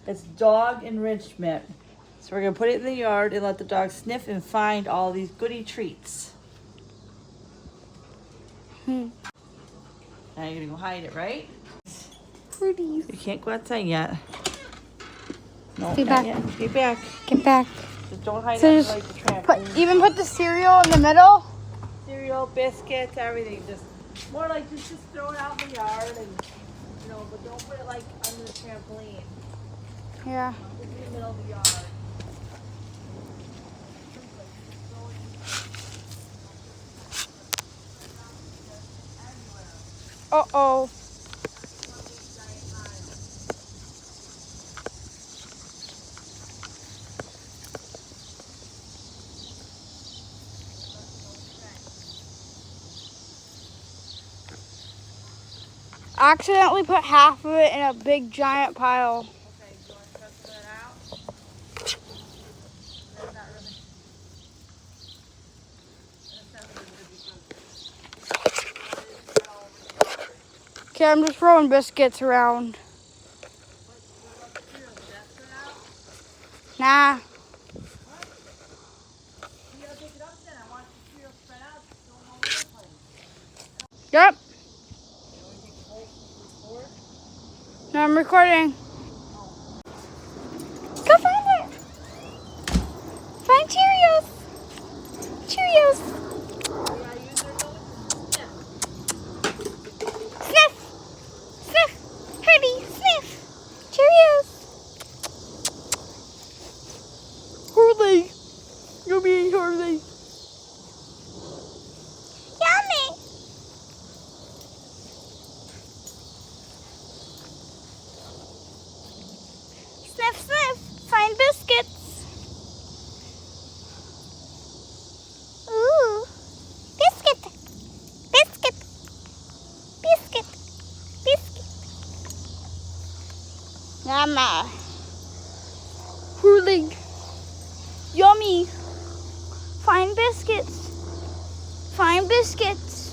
It's dog enrichment. So we're gonna put it in the yard and let the dog sniff and find all these goody treats. Now you're gonna go hide it, right? Pretty. You can't go outside yet. No, Get not back. yet. Get back. Get back. Just don't hide So it just like the trampoline. even put the cereal in the middle. Cereal, biscuits, everything. Just more like just throw it out in the yard and but don't put it like under the trampoline. Yeah. Just in the middle of the yard. Uh-oh. I accidentally put half of it in a big giant pile. Okay, do you want to test that out? That's not really. Okay, I'm just throwing biscuits around. Nah. Yep. No, I'm recording. Go find it. Find Cheerios. Cheerios. Sniff. Sniff. Hurdy. Sniff. Cheerios. Hurley. Yummy Hurley. Yummy. Sniff, sniff. Find biscuits. Ooh. Biscuit. Biscuit. Biscuit. Biscuit. Yummy. Hurling. Yummy. Find biscuits. Find biscuits.